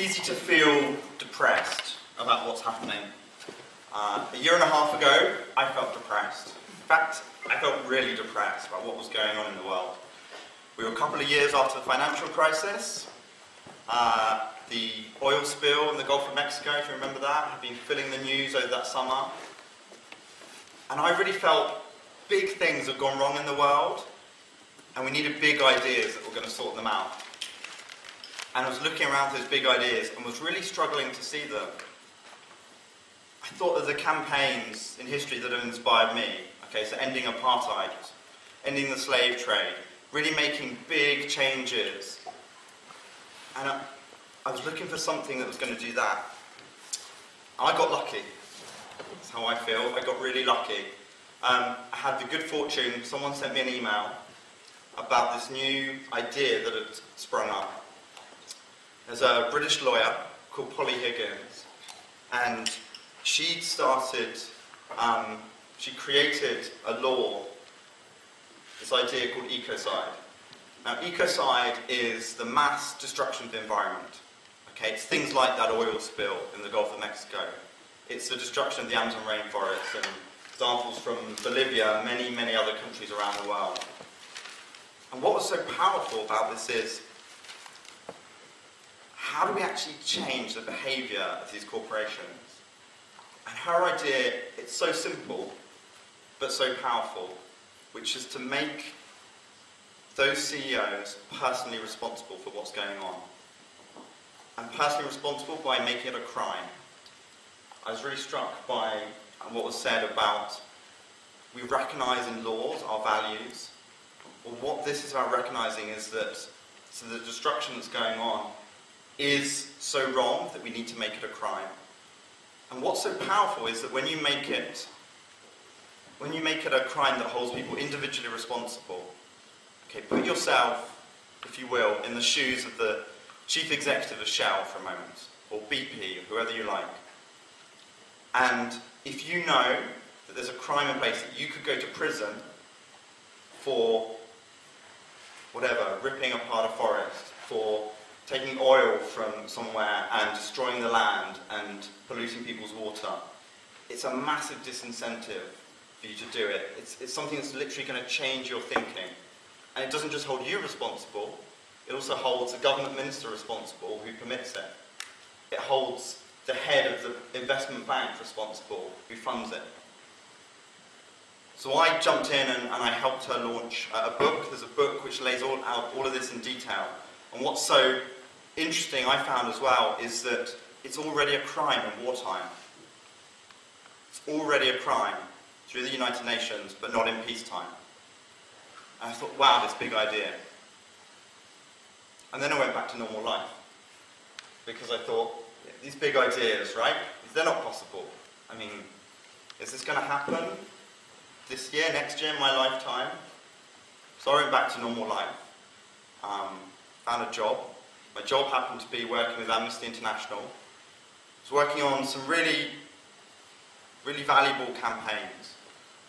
easy to feel depressed about what's happening. A year and a half ago, I felt depressed. In fact, I felt really depressed about what was going on in the world. We were a couple of years after the financial crisis. The oil spill in the Gulf of Mexico, if you remember that, had been filling the news over that summer. And I really felt big things had gone wrong in the world, and we needed big ideas that were going to sort them out. And I was looking around those big ideas and was really struggling to see them. I thought of the campaigns in history that have inspired me. Okay, so ending apartheid, ending the slave trade, really making big changes. And I was looking for something that was going to do that. I got lucky. That's how I feel. I got really lucky. I had the good fortune, someone sent me an email about this new idea that had sprung up. There's a British lawyer called Polly Higgins, and she created a law, this idea called ecocide. Now, ecocide is the mass destruction of the environment. Okay, it's things like that oil spill in the Gulf of Mexico. It's the destruction of the Amazon rainforest, and examples from Bolivia and many, many other countries around the world. And what was so powerful about this is, how do we actually change the behaviour of these corporations? And her idea, it's so simple, but so powerful, which is to make those CEOs personally responsible for what's going on. And personally responsible by making it a crime. I was really struck by what was said about, we recognise in laws our values. Well, what this is about recognising is that so the destruction that's going on is so wrong that we need to make it a crime. And what's so powerful is that when you make it a crime that holds people individually responsible, okay, put yourself, if you will, in the shoes of the chief executive of Shell for a moment, or BP, or whoever you like. And if you know that there's a crime in place that you could go to prison for whatever, ripping apart a forest, for taking oil from somewhere and destroying the land and polluting people's water, it's a massive disincentive for you to do it. It's something that's literally going to change your thinking. And it doesn't just hold you responsible, it also holds a government minister responsible who permits it. It holds the head of the investment bank responsible who funds it. So I jumped in and I helped her launch a book. There's a book which lays out all of this in detail. And what's so interesting, I found as well, is that it's already a crime in wartime. It's already a crime through the United Nations, but not in peacetime. And I thought, wow, this big idea. And then I went back to normal life. Because I thought, yeah, these big ideas, right? They're not possible. I mean, is this going to happen this year, next year, in my lifetime? So I went back to normal life. Found a job. My job happened to be working with Amnesty International. I was working on some really, really valuable campaigns.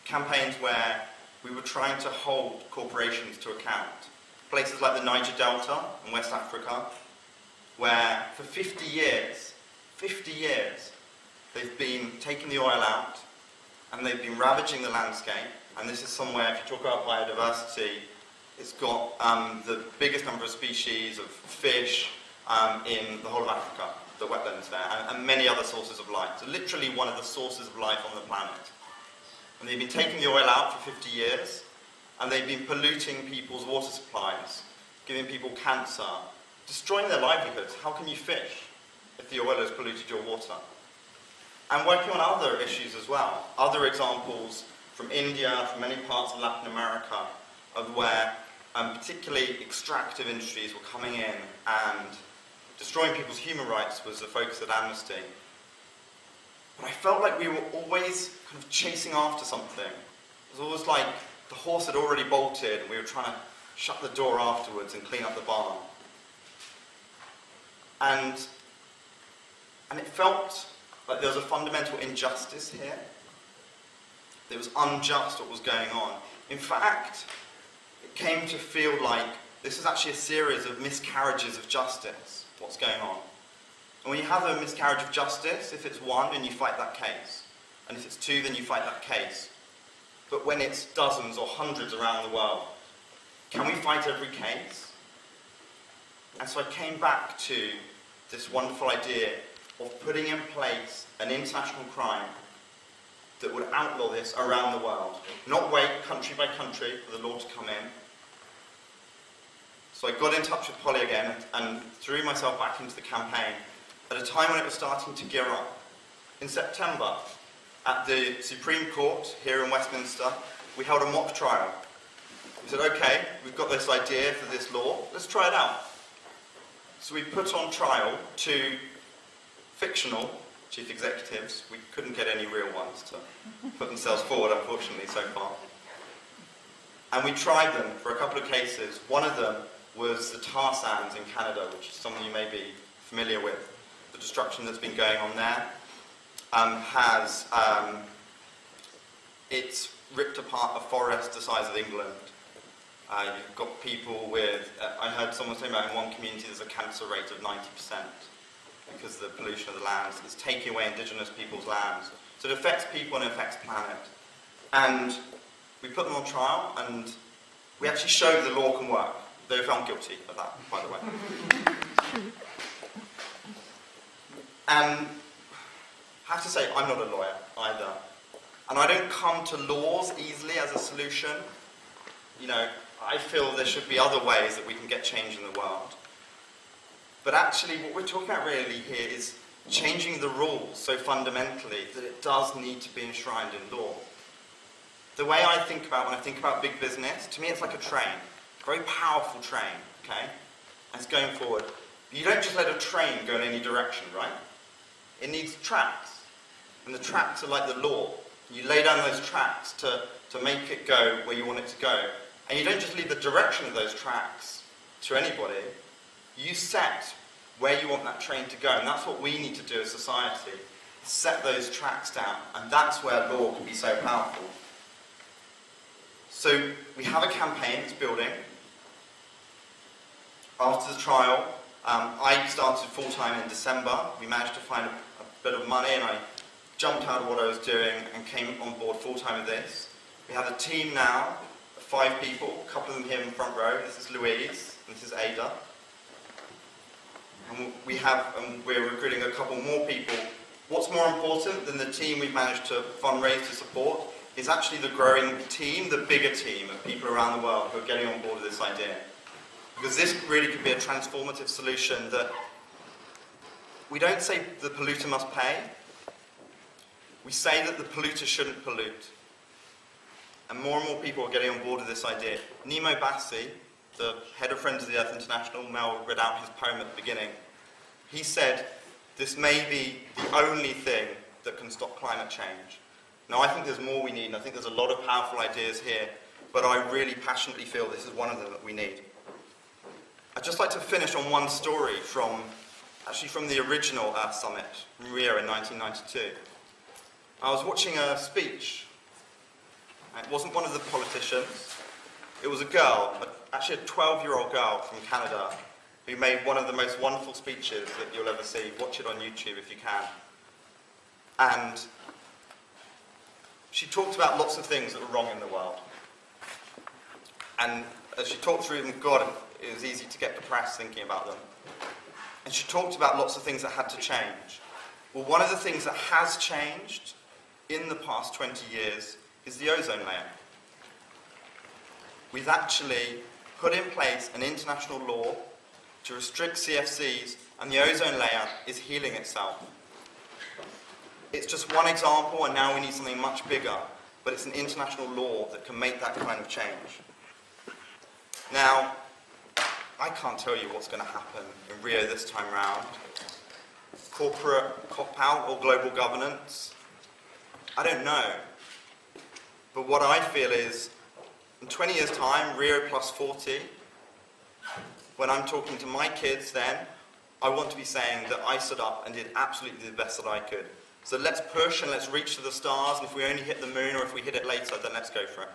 Campaigns where we were trying to hold corporations to account. Places like the Niger Delta in West Africa, where for 50 years, they've been taking the oil out and they've been ravaging the landscape. And this is somewhere, if you talk about biodiversity, it's got the biggest number of species of fish in the whole of Africa, the wetlands there, and many other sources of life. So literally one of the sources of life on the planet. And they've been taking the oil out for 50 years, and they've been polluting people's water supplies, giving people cancer, destroying their livelihoods. How can you fish if the oil has polluted your water? And working on other issues as well. Other examples from India, from many parts of Latin America, of where particularly extractive industries were coming in and destroying people's human rights was the focus at Amnesty. But I felt like we were always kind of chasing after something. It was always like the horse had already bolted and we were trying to shut the door afterwards and clean up the barn. And it felt like there was a fundamental injustice here. It was unjust what was going on. In fact, it came to feel like this is actually a series of miscarriages of justice, what's going on. And when you have a miscarriage of justice, if it's one, then you fight that case. And if it's two, then you fight that case. But when it's dozens or hundreds around the world, can we fight every case? And so I came back to this wonderful idea of putting in place an international crime that would outlaw this around the world. Not wait country by country for the law to come in. So I got in touch with Polly again and threw myself back into the campaign at a time when it was starting to gear up. In September, at the Supreme Court here in Westminster, we held a mock trial. We said, okay, we've got this idea for this law, let's try it out. So we put on trial two fictional chief executives. We couldn't get any real ones to put themselves forward, unfortunately, so far. And we tried them for a couple of cases. One of them was the tar sands in Canada, which some of you may be familiar with. The destruction that's been going on there it's ripped apart a forest the size of England. You've got people with, I heard someone say about in one community there's a cancer rate of 90% because of the pollution of the lands. It's taking away indigenous people's lands. So it affects people and it affects the planet. And we put them on trial and we actually showed the law can work. They were found guilty of that, by the way. And I have to say, I'm not a lawyer either. And I don't come to laws easily as a solution. You know, I feel there should be other ways that we can get change in the world. But actually, what we're talking about really here is changing the rules so fundamentally that it does need to be enshrined in law. The way I think about when I think about big business, to me it's like a train. A very powerful train, okay? And it's going forward. But you don't just let a train go in any direction, right? It needs tracks. And the tracks are like the law. You lay down those tracks to make it go where you want it to go. And you don't just leave the direction of those tracks to anybody. You set where you want that train to go. And that's what we need to do as society. Set those tracks down. And that's where law can be so powerful. So we have a campaign that's building. After the trial, I started full-time in December. We managed to find a bit of money and I jumped out of what I was doing and came on board full-time with this. We have a team now of 5 people, a couple of them here in the front row. This is Louise and this is Ada. And we're recruiting a couple more people. What's more important than the team we've managed to fundraise to support is actually the growing team, the bigger team of people around the world who are getting on board with this idea. Because this really could be a transformative solution that we don't say the polluter must pay. We say that the polluter shouldn't pollute. And more people are getting on board with this idea. Nemo Bassi, the head of Friends of the Earth International, Mel read out his poem at the beginning. He said, this may be the only thing that can stop climate change. Now I think there's more we need, and I think there's a lot of powerful ideas here, but I really passionately feel this is one of them that we need. I'd just like to finish on one story from the original Earth Summit in Rio in 1992. I was watching a speech. It wasn't one of the politicians. It was a girl, actually a 12-year-old girl from Canada, who made one of the most wonderful speeches that you'll ever see. Watch it on YouTube if you can. And she talked about lots of things that were wrong in the world. And as she talked through them, God, it was easy to get depressed thinking about them. And she talked about lots of things that had to change. Well, one of the things that has changed in the past 20 years is the ozone layer. We've actually put in place an international law to restrict CFCs, and the ozone layer is healing itself. It's just one example, and now we need something much bigger, but it's an international law that can make that kind of change. Now, I can't tell you what's going to happen in Rio this time round. Corporate cop-out or global governance, I don't know. But what I feel is, in 20 years' time, Rio+20, when I'm talking to my kids then, I want to be saying that I stood up and did absolutely the best that I could. So let's push and let's reach to the stars, and if we only hit the moon or if we hit it later, then let's go for it.